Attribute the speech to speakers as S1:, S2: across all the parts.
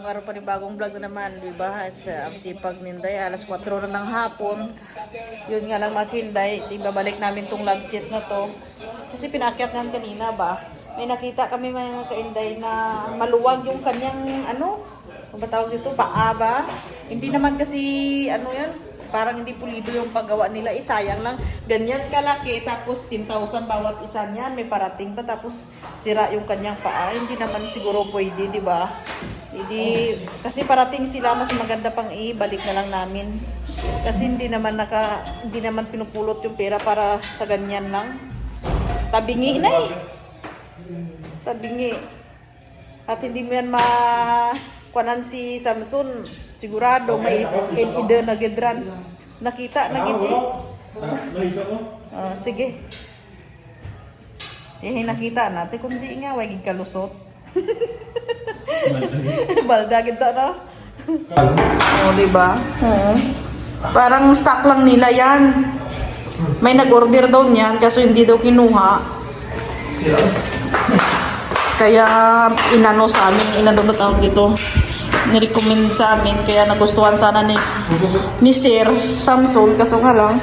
S1: Bagong araw pa rin, bagong vlog na naman, di ba? Sa sipag ninday, alas 4 na ng hapon. Yun nga lang mga kinday, ibabalik namin tong love seat na to. Kasi pinakyat nga kanina ba? May nakita kami mga kainday na maluwag yung kanyang ano ba tawag dito? Paa ba? Hindi naman kasi ano yan, parang hindi pulido yung paggawa nila. Sayang lang, ganyan kalaki, tapos 10,000 bawat isa niya, may parating pa, tapos sira yung kanyang paa. Hindi naman siguro pwede, di ba? Hindi, kasi parating sila, mas maganda pang ibalik na lang namin. Kasi hindi naman pinupulot yung pera para sa ganyan lang. Tabingi na eh. Tabingi. At hindi mo yan kuanan si Samson, sigurado may ide na gidran. Nakita na gid. Sige. Nakita natin kundi nga way gid kalusot. Balda gid ta no. Oh, di ba? Parang stock lang nila 'yan. May nag-order daw niyan kaso hindi daw kinuha. Kaya inano sa amin, inano ba tawag dito? Ni-recommend sa amin, kaya nagustuhan sana ni Sir Samson, kaso nga lang,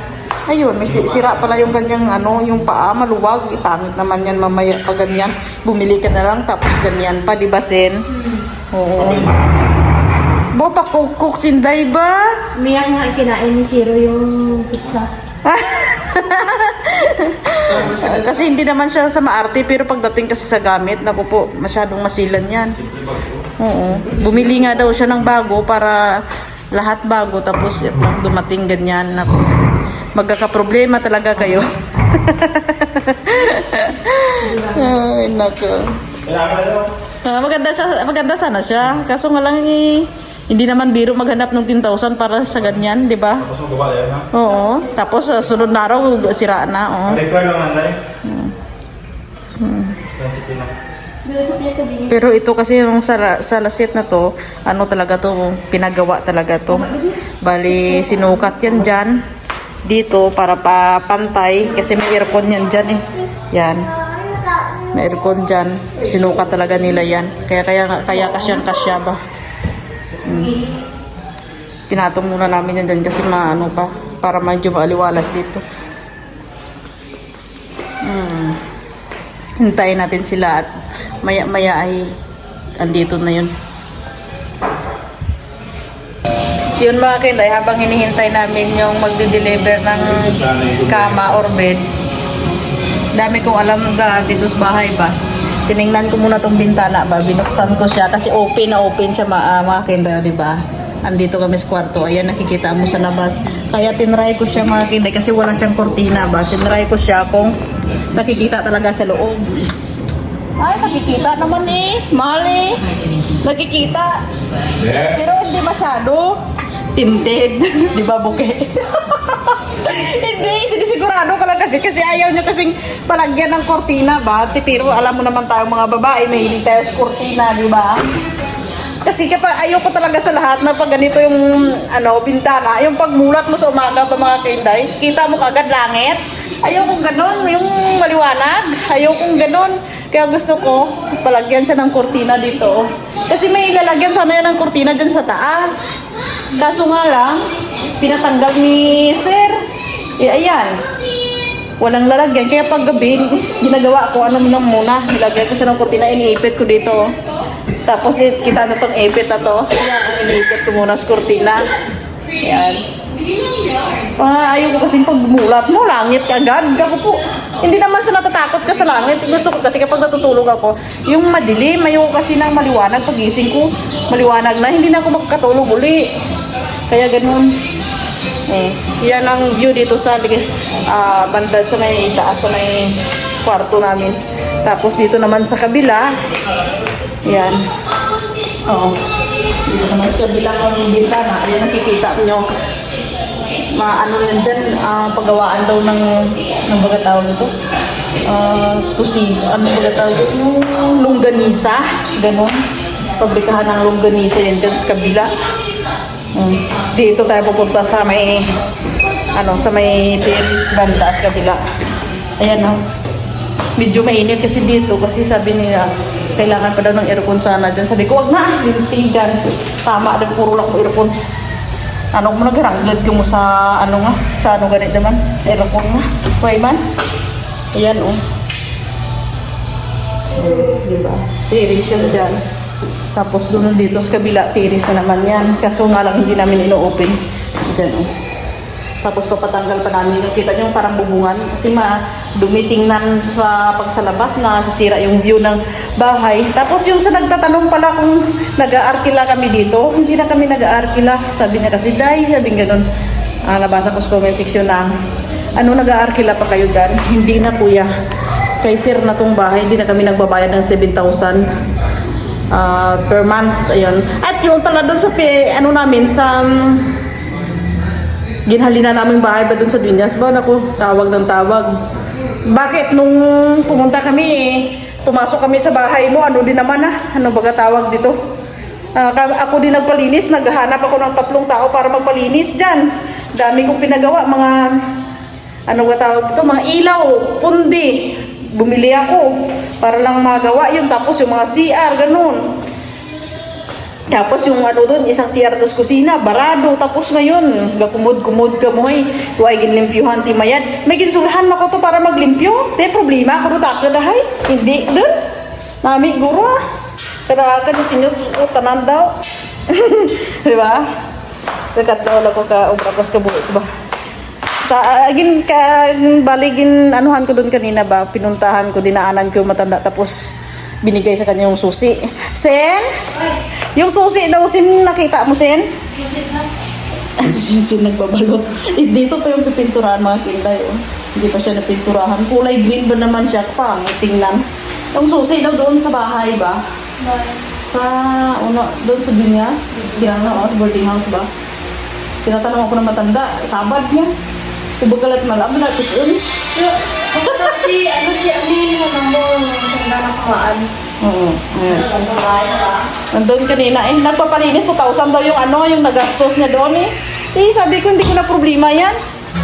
S1: ayun, may sira pala yung kanyang ano, yung paa, maluwag, ipangit naman yan mamaya pag ganyan. Bumili ka na lang, tapos ganyan pa, di ba, Sen? Oo. Bo, pakukuk sinday ba?
S2: Umiyak nga kinain ni Zero yung pizza.
S1: Kasi hindi naman siya sa maarte, pero pagdating kasi sa gamit, naku po, masyadong masilan yan. Oo. Bumili nga daw siya ng bago para lahat bago, tapos pag dumating ganyan, naku, magkakaproblema talaga kayo. Ay, naku. Maganda sana siya, kaso nga lang hindi naman biro maghanap ng 10,000 para sa ganyan, di ba?
S3: Tapos magawa yan, ha?
S1: Oo. Tapos sunod na araw, sira na. Oo.
S3: Repair lang nanday. Sensitive na.
S1: Pero ito kasi yung sa lasit na to, ano talaga to, pinagawa talaga to. Bali, sinukat yan dyan, dito, para papantay, kasi may aircon yan dyan eh. Yan. May aircon dyan. Sinukat talaga nila yan. Kaya kasyang-kasya ba? Pinatong muna namin yan dyan kasi maano pa, para medyo maaliwalas dito. Hintayin natin sila at maya-maya ay andito na yun. Yun mga kinday, habang hinihintay namin yung magde-deliver ng kama or bed, dami kong alam dito sa bahay ba. Tiningnan ko muna tong bintana ba, binuksan ko siya kasi open na open siya mga kinday, di ba? Andito kami sa kwarto, ayan nakikita mo sa labas. Kaya tinry ko siya mga kinday kasi wala siyang kortina ba. Tinry ko siya kung nakikita talaga sa loob. Ay, nakikita naman eh. Mahal eh. Nakikita. Pero hindi masyado. Tinted. Di ba, buke? Hindi, sigurado ka lang kasi ayaw nyo kasing palagyan ng kortina ba? Pero alam mo naman tayo mga babae, mahilig tayo sa kortina, di ba? Kasi kapag ayoko talaga sa lahat na pag ganito yung bintana, yung pagmulat mo sa umaga pa mga kainday, kita mo kagad langit. Ayokong ganon, yung maliwanag. Ayokong ganon. Kaya gusto ko, palagyan siya ng kortina dito. Kasi may ilalagyan sana yan ng kortina dyan sa taas. Kaso nga lang, pinatanggal ni Sir. Ayan. Walang lalagyan. Kaya pag gabi, ginagawa ko, muna. Nilagyan ko siya ng kortina, iniipit ko dito. Tapos kita na tong ipit na to. Ayan, iniipit ko muna sa kortina. Ayan. Ayaw ko kasing pagmulat mo, langit agad. Ako po, hindi naman sa natatakot ka sa langit. Gusto ko kasi kapag natutulog ako, yung madilim, ayaw ko kasi ng maliwanag. Pagising ko, maliwanag na, hindi na ako makakatulog uli. Kaya ganun. Yan ang view dito sa banda sa may taas, sa may kwarto namin. Tapos dito naman sa kabila, yan. Oo. Dito naman sa kabila ng bintana, ayan nakikita nyo. Ano yan dyan, paggawaan daw ng baga tawag ito. Baga tawag ito? Yung longganisa, gano'n. Pabrikahan ng longganisa yan dyan sa kabila. Dito tayo pupunta sa may terrace banda sa kabila. Ayan o. Medyo mainit kasi dito kasi sabi nila Kailangan pa daw ng aircon sana dyan. Sabi ko, wag na, lintigan. Tama, puro lang ko aircon. Ano mo nagharanglad ko mo sa ano nga, sa ano ganit naman, sa aircon nga. Kuhay man. Ayan oh. Diba? Tiris siya dyan. Tapos doon dito sa kabila, tiris na naman yan. Kaso nga lang hindi namin ino-open. Dyan oh. Tapos papatanggal pa namin yung kita nyo parang bubungan kasi dumitingnan sa pagsalabas na sisira yung view ng bahay. Tapos yung sa nagtatanong pala kung nag-aarkila kami dito, hindi na kami nag-aarkila. Sabi niya kasi, Day, sabi ganun. Nabasa ko sa comment section na, ano nag-aarkila pa kayo dyan? Hindi na kuya. Kay sir na tong bahay, hindi na kami nagbabayad ng 7,000 per month. Ayun. At yun pala doon sa ano namin sa ginhalina namin bahay ba dun sa Dueñas ba? Naku, tawag ng tawag. Bakit nung pumunta kami pumasok kami sa bahay mo, ano din naman ano baga tawag dito? Ako din nagpalinis, naghahanap ako ng 3 tao para magpalinis dyan. Dami kong pinagawa, mga ano ba tawag dito? Mga ilaw, pundi. Bumili ako para lang magawa yun. Tapos yung mga CR, ganun. Tapos yung ano doon, isang CR dos kusina, barado. Tapos ngayon, gakumod-kumod ka mo huwag ginlimpyuhan ti mayad. May ginsulahan mo ko to para maglimpyo. Te, problema ako doon ka dahay. Hindi doon. Nami, guro Kaya ka doon tinyo, tanan daw. Diba? Dekat daw lang ko ka, umrakos ka buhit ba? Baligin, anuhan ko doon kanina ba? Pinuntahan ko, dinaanan ko yung matanda. Tapos, binigay sa kanya yung susi. Sen? Yung susi daw, Sen, nakita mo, Sen? Sin nagbabalot. Dito pa yung pipinturahan mga kinday. Oh. Hindi pa siya napinturahan. Kulay green ba naman siya? Tingnan. Yung susi daw doon sa bahay ba? Sa, doon sa Dueñas. Ginagawa sa boarding house ba? Tinatanong ako ng matanda. Sabad niya. Kubagalat malam na kusun.
S2: Si Amin na mo ng nanakaan.
S1: Oo. Nandun kanina, nagpapalinis 2,000 daw yung nagastos niya doon sabi ko, hindi ko na problema yan.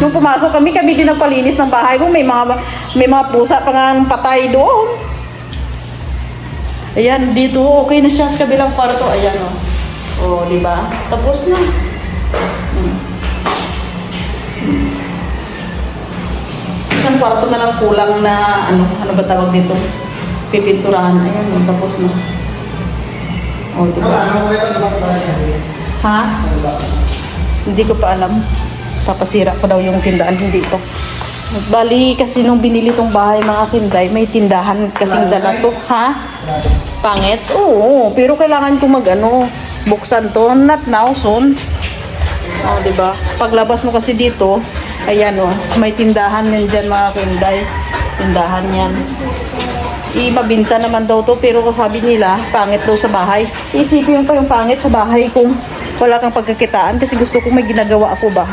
S1: Nung pumasok kami din nagpalinis ng bahay ko, may mga pusa pa nga patay doon. Ayan, dito, okay na siya sa kabilang kwarto. Ayan, oh. Di ba? Tapos na. Isang kwarto na lang kulang na, ano ba tawag dito? Pipinturahan. Ayan, tapos na. O, diba? Ha? Hindi ko pa alam. Papasira ko daw yung tindahan, hindi ito. Bali, kasi nung binili tong bahay mga kinday, may tindahan kasing dala to. Ha? Pangit? Oo, pero kailangan ko buksan to. Not now, soon. O, diba? Paglabas mo kasi dito, ayan may tindahan yan dyan mga kinday. Tindahan yan. Mabinta naman daw to, pero sabi nila, pangit daw sa bahay. Isipin mo pa yung pangit sa bahay kung wala kang pagkakitaan kasi gusto kong may ginagawa ako ba.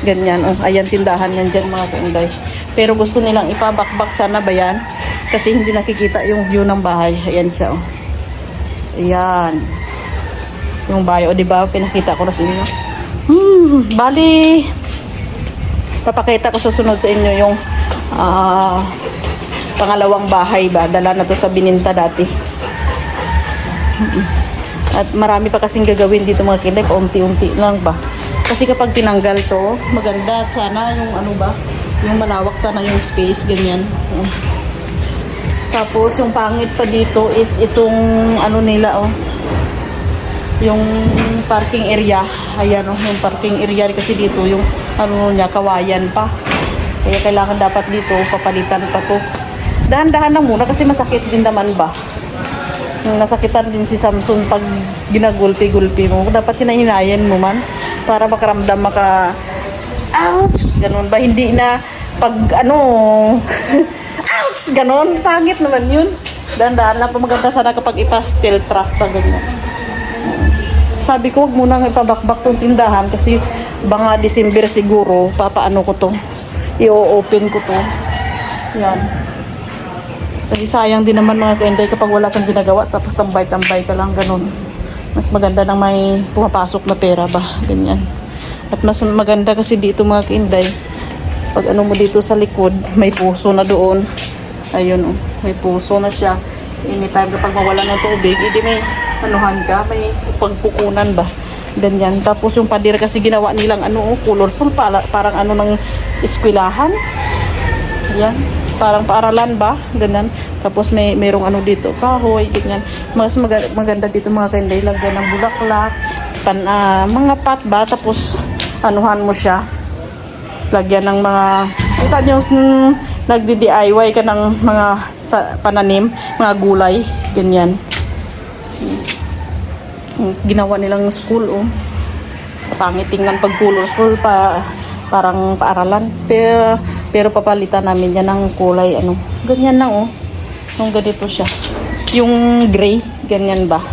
S1: Ganyan, ayan tindahan yan dyan mga kinday. Pero gusto nilang ipabakbak sana ba yan? Kasi hindi nakikita yung view ng bahay. Ayan siya, Ayan. Yung bahay, diba? Pinakita ko na sa inyo. Bali, papakita ko sa sunod sa inyo yung pangalawang bahay ba. Dala na to sa bininta dati. At marami pa kasing gagawin dito mga kinday. Paunti-unti lang ba. Kasi kapag tinanggal to, maganda sana yung yung malawak sana yung space, ganyan. Tapos yung pangit pa dito is itong nila yung parking area. Ayan yung parking area kasi dito yung kawayan pa. Kaya kailangan dapat dito papalitan pa to. Dahan-dahan lang muna kasi masakit din naman ba. Yung nasakitan din si Samson pag ginagulpi-gulpi mo. Dapat hinahinayan mo man para makaramdam ouch! Ganun ba? Hindi na pag ouch! Ganun. Pangit naman yun. Dahan-dahan lang pa maganda sana kapag ipastel trust pa ganyan. Sabi ko, wag muna ipabakbak tong tindahan kasi baka December siguro, papaano ko to. I-open ko to. Yan. Kasi sayang din naman mga kainday kapag wala kang ginagawa tapos tambay-tambay ka lang, ganun. Mas maganda nang may pumapasok na pera ba, ganyan. At mas maganda kasi dito mga kainday, pag mo dito sa likod, may puso na doon. Ayun may puso na siya. Anytime kapag mawala ng tubig, hindi may anuhan ka, may pagpukunan ba? Ganyan. Tapos yung pader kasi ginawa nilang colorful, parang ano ng eskwelahan. Yan. Parang paaralan ba? Ganyan. Tapos mayroong ano dito, kahoy, ganyan. Mas maganda dito mga kainday, lagyan ng bulaklak, mga pot ba? Tapos anuhan mo siya. Lagyan ng mga, kita nyo, nagdi-DIY ka ng mga pananim, mga gulay, ganyan. Ginawa nilang school, oh. Pangit tingnan pag colorful, parang paaralan. Pero papalitan namin yan ng kulay, ganyan lang, oh. Yung ganito siya. Yung gray, ganyan ba?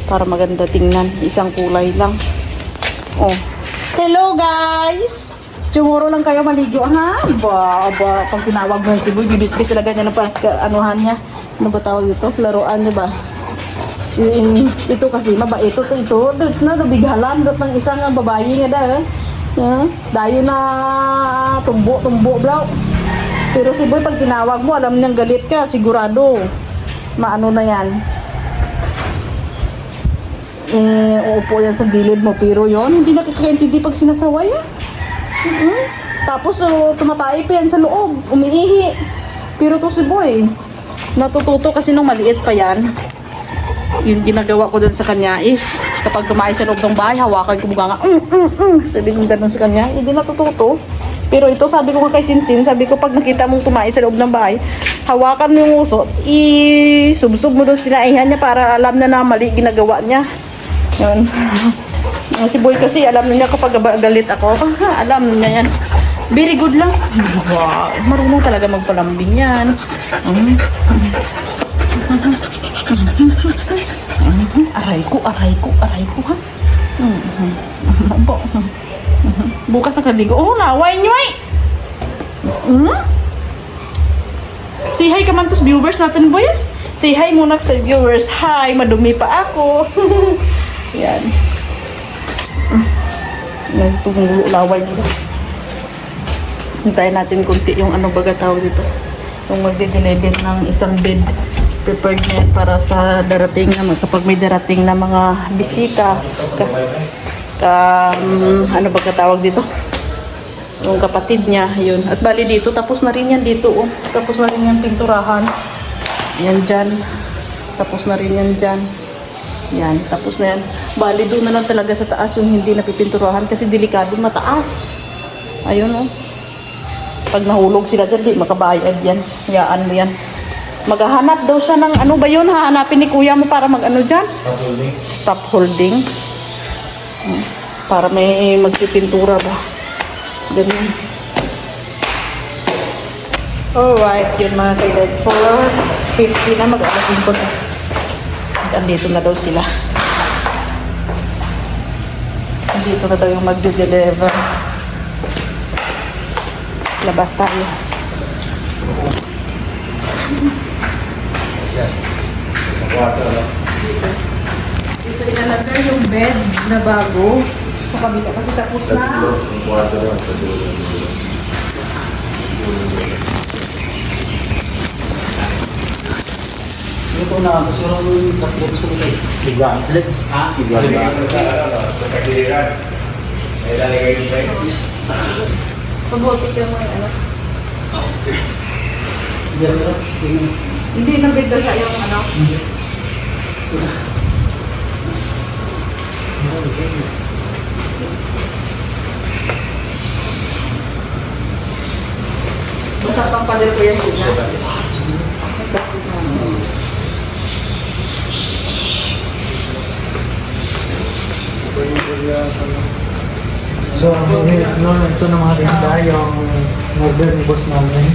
S1: Para maganda tingnan. Isang kulay lang. Oh. Hello, guys! Tomorrow lang kayo maligo, ha? Pag tinawag mo si Boy, bibit-bit talaga niya ng anuhan niya. Ano ba tawag ito? Laruan niya ba? Ito kasi, mabait. Ito, nabighalan. Dot ng isang babae nga da. Dayo na tumbo, bro. Pero si Boy, pag tinawag mo, alam niyang galit ka. Sigurado. Maano na yan. Uupo yan sa gilid mo. Pero yon hindi nakikaintindi pag sinasaway, Tapos tumatay pa yan sa loob, umiihi. Pero to si Boy, natututo kasi nung maliit pa yan. Yung ginagawa ko dun sa kanya is, kapag tumayo sa loob ng bahay, hawakan ko mga sabi ko ganun sa kanya, hindi natututo. Pero ito, sabi ko nga kay Sinsin, sabi ko pag nakita mong tumayo sa loob ng bahay, hawakan mo yung uso, isubsob mo dun sa tinaihan niya para alam na mali ginagawa niya. Yun. Si Boy kasi alam niya kapag galit ako, alam niya yan. Very good lang. Wow, marunong talaga magpalambing yan. Aray ko, ha? Bukas na kaligo. Oh, laway nyo eh! Say hi ka man to sa viewers natin, Boy. Say hi muna sa viewers. Hi, madumi pa ako. Yan. Nagtumulo laway dito. Hintayin natin kunti yung baga tawag dito. Yung magde-deliver ng isang bed. Prepared na yan para sa darating na kapag may darating na mga bisita. Ano ba katawag dito? Yung kapatid niya, yun. At bali dito, tapos na rin yan dito, oh. Tapos na rin yan pinturahan. Yan dyan. Tapos na rin yan dyan. Yan, tapos na yan. Bali doon na lang talaga sa taas yung hindi napipinturahan kasi delikado mataas. Ayun, oh. Pag nahulog sila dyan, di makabayad yan. Hayaan mo yan. Maghahanap daw siya ng ano ba yun? Hahanapin ni kuya mo para mag-ano dyan? Stop holding. Para may magpipintura ba? Ganun. Alright, yun mga kailan. 4:50 na mag-alasin ko na. Andito na daw sila. Andito na daw yung magde-deliver. Labas tayo. Dito ilalagay yung bed na bago sa kabila kasi tapos na.
S4: Ito na, kasi yung tatlo sa mga biglaan. Ha? Biglaan.
S1: Pag-hotik yung mga ano.
S4: Okay.
S1: Hindi nabigda sa yung ano. Basta pang palir ko yan sila.
S4: So, ito na mga tinda yung order ni boss namin.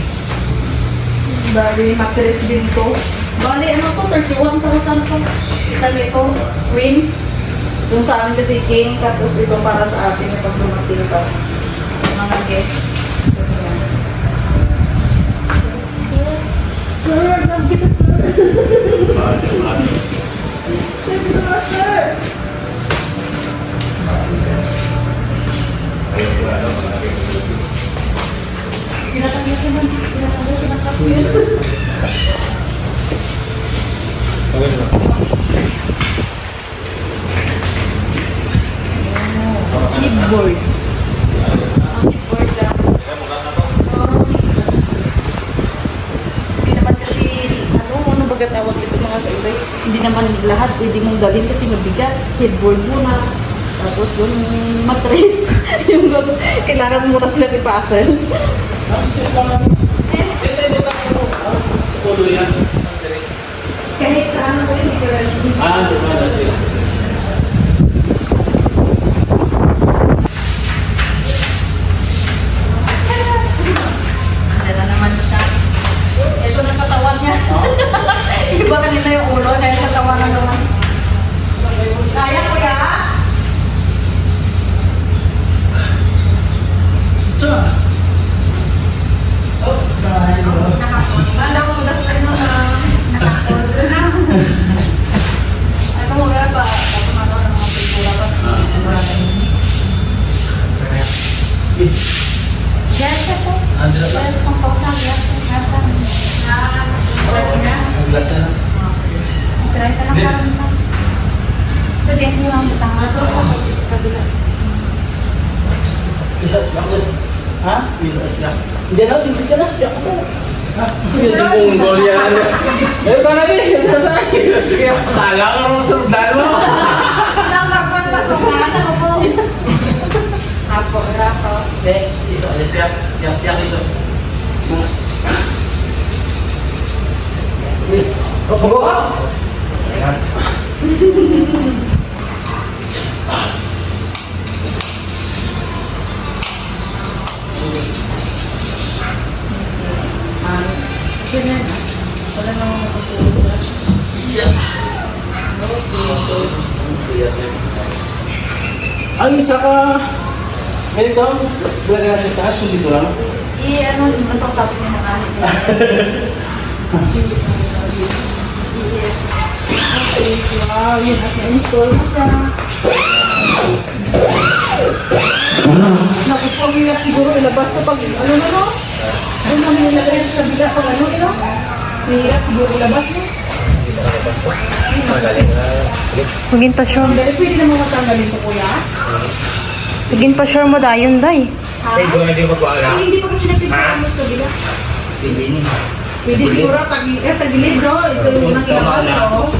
S1: Bali, mattress din to. Bali, ano to? 31,000 to. Isa nito, queen. Yung sa amin kasi king, tapos ito para sa atin na pag dumating pa. Mga guest. Sir, love kita, sir. Sir. Pinatanggal ko man. headboard. Headboard lang. Hindi naman kasi, ano baga tawag dito mga kaibay? Hindi naman lahat pwede mong dalhin kasi mabigat. Headboard muna. Tapos yung mattress. Yung kailangan mo na sila ipasal. Yes. Kahit saan ako hindi ko rin. Dala naman siya. Ito na katawan niya. Iba kanina yung ulo, kaya katawan na naman. Kaya ko ya? Alam mo, ano na, nakakot na. Ano mo ba? Tapos ano ng mga pintura pa.
S2: Yes, ako. Yes, kung pausang, yes, nasa. Try ka lang parang ito. Sabihin mo lang ito. Ito sa kabila.
S4: Bisa bagus. Hah? Bisa siap. Jangan tinggi jelas siap apa? Hah? Jadi unggul ya. Para nih. Tala orang sundal mo.
S1: Nakakpan pa sa mga mo po. Apo, rapo.
S4: Dek, bisa siap. Siap itu. Oh, bawa.
S1: Ganyan. Wala namang matutulog.
S4: Ang isa ka, ganito, bilagay natin sa taas, dito lang.
S1: Ano to sabi niya ng anak niya. Wow, yun at na-install mo siya. Naku po, ang hirap siguro ilabas to pag ano na no? Doon namin nilagay sa kabila pag ano ino? Mahirap siguro ilabas mo.
S2: Hugin pa sure.
S1: Dahil pwede naman matanggalin to kuya.
S2: Hugin pa sure mo dayon, day.
S1: Ha? Hindi pa kasi nagpipiraan mo sa kabila. Pwede siguro tagilid no? Ito yung unang ilabas no? Oo.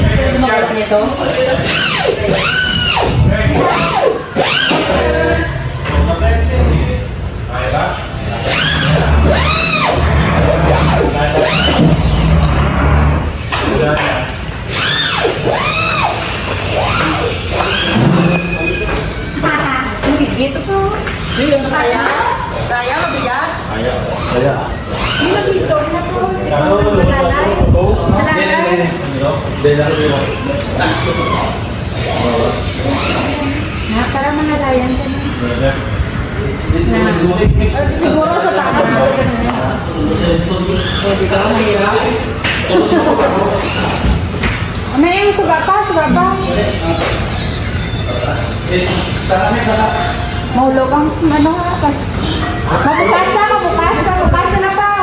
S1: Pwede magawa nito? Gitu tuh. Kaya? Kaya mabigat?
S3: Kaya.
S2: Hindi mag-isol na to. Siguro malalay. Malalay. Para manalayan ka na.
S1: Siguro sa taas.
S2: May yung suga pa. Maulog ang ano ka. Mabukas na pa.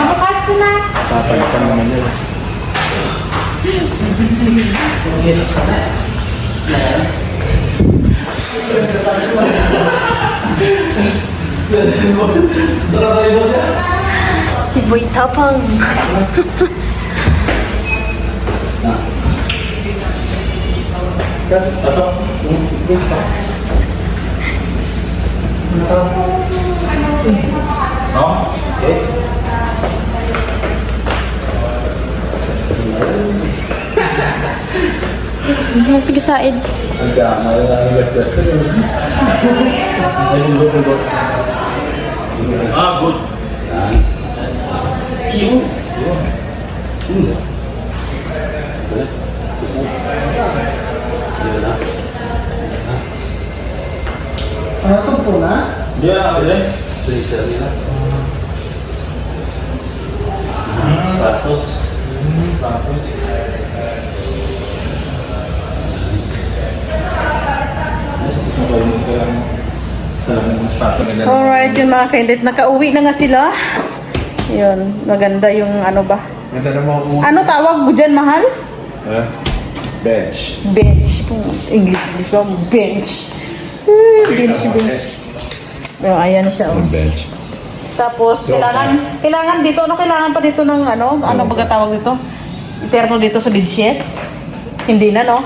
S2: Mabukas ko na.
S3: Papalitan naman yun.
S2: Si Boy Tapang.
S4: Terus apa? Bisa.
S3: No?
S4: Okay.
S2: Sige, Said.
S3: Enggak, malah gas-gas. Ah, good.
S4: Luto na?
S3: Yeah, yeah.
S4: Freezer nila. Sapatos.
S3: Tapos, mabalinis ka lang. Talagang mas pato na ganun.
S1: Alright, yun mga kaindit. Nakauwi na nga sila. Yun, maganda yung ano ba.
S3: Ganda na mga ulo.
S1: Ano tawag mo dyan, mahal?
S3: Ha? Bench.
S1: Bench. English ba? Bench. Bench. Oh, ayan siya. Oh.
S3: Bench.
S1: Tapos, kailangan dito, ano kailangan pa dito ng ano? Ano baga tawag dito? Iterno dito sa bedsheet? Hindi na, no?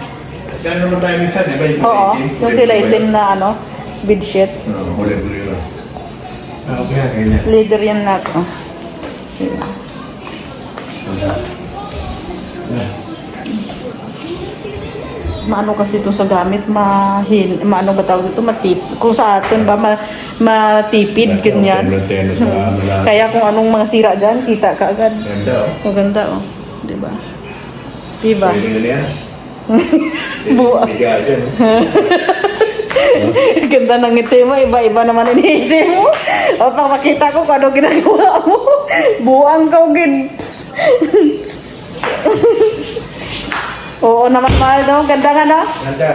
S3: Kaya naman tayo minsan, di ba?
S1: Oo, yung tila itim na ano, bedsheet.
S3: Oo, huli-huli lang. Okay, ganyan.
S1: Leather yan natin. Oh. Maano kasi ito sa gamit, maano ba tawag ito, kung sa atin ba, matipid, ganyan.
S3: Teno sa malaki.
S1: Kaya kung anong mga sira dyan, kita ka agad.
S3: Ganda, oh.
S1: Maganda, oh. Diba? Diba?
S3: Pwede na yan.
S1: Buwa.
S3: Biga dyan, oh.
S1: Ganda ng ngiti mo, iba-iba naman iniisip mo. O, pag makita ko kung ano ginagawa mo, buang ka, gin. Oo naman, mahal daw. Ganda nga na.
S3: Ganda.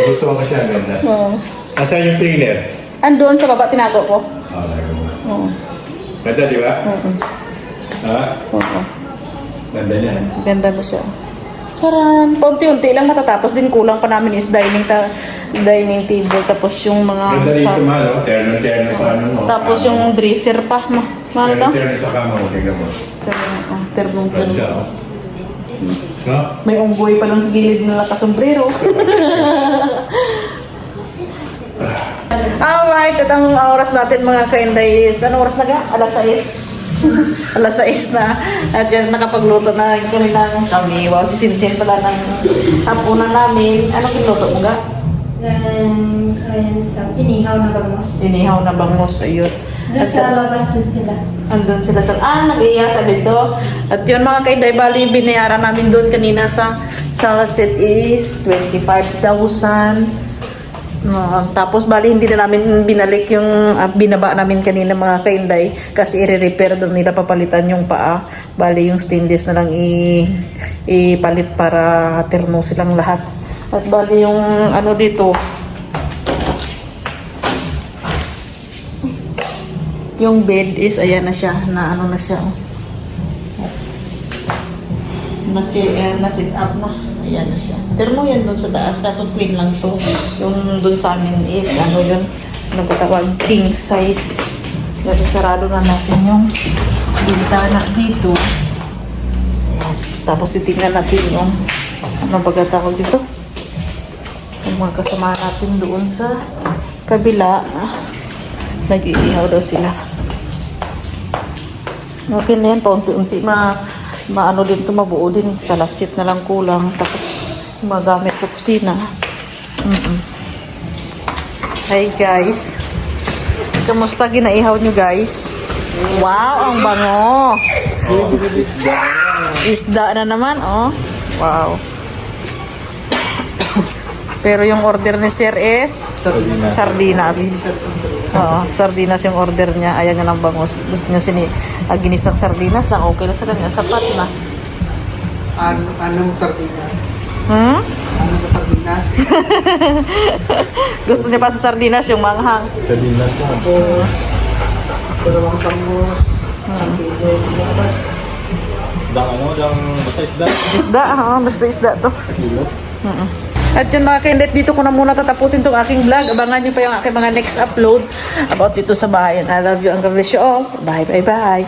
S3: Gusto ko kasi ang ganda.
S1: Oo.
S3: Asan yung cleaner?
S1: Andun sa baba, tinago ko.
S3: Oo, talaga mo.
S1: Oo.
S3: Ganda, di ba?
S1: Oo.
S3: Ha?
S1: Oo.
S3: Ganda niya.
S1: Ganda na siya. Charan. Paunti-unti lang matatapos din. Kulang pa namin is dining table. Tapos yung mga...
S3: Ganda dito, mahal, oh. Terno-terno sa ano mo.
S1: Tapos
S3: Kama.
S1: yung dresser pa. Mahal na.
S3: Terno-terno sa kama mo. Tingnan mo.
S1: Ternong
S3: Ganda, oh. No?
S1: May unggoy pa lang sa gilid na nakasombrero. Alright, at ang oras natin mga kainday is, anong oras na ga? Alas 6. Alas 6 na. At yan, nakapagluto na kami ng kami. Wow, si Sinsin pala ng hapunan namin. Anong ginuto mo ga?
S2: Inihaw na bagos.
S1: Inihaw na bangus, ayun.
S2: Doon sa labas din sila.
S1: Andun sila sa... nag-iya sa dito. At yun mga kainday, bali, binayaran namin doon kanina sa Salasit is 25,000. Tapos bali, hindi na namin binalik yung binaba namin kanina mga kainday kasi i-repair doon nila, papalitan yung paa. Bali, yung stainless na lang ipalit para terno silang lahat. At bali, yung ano dito, yung bed is, ayan na siya, na ano na siya. Na-sit up na. Ayan na siya. Termo yan doon sa taas, kaso queen lang to. Yung doon sa amin is, ano yun, nagtatawag king size. Kasi sarado na natin yung bintana dito. Ayan. Tapos titignan natin yung, ano pagkatawag dito? Yung mga kasama natin doon sa kabila. Nag-iihaw daw sila. Okay na yan, paunti-unti maano din ito, mabuo din. Salasit na lang kulang. Tapos magamit sa kusina. Hi guys. Kamusta ginaihaw nyo guys? Wow, ang bango. Isda na naman, oh. Wow. Pero yung order ni Sir is sardinas. Oo, sardinas yung order niya. Ayan niya lang bangus. Gusto niya ginisang sardinas lang. Okay na sa kanya. Sapat na.
S4: Anong sardinas?
S1: Hmm?
S4: Anong sardinas?
S1: Gusto niya pa sa sardinas yung manghang.
S3: Sardinas na.
S4: Dalawang tangos. Sardinas.
S3: Dang ano? Dang basta isda?
S1: Isda, ha? Basta isda to.
S3: Kilo?
S1: At yun mga kaindet, dito ko na muna tatapusin itong aking vlog. Abangan nyo pa yung aking mga next upload about dito sa bahay. And I love you and God bless you all. Bye, bye, bye.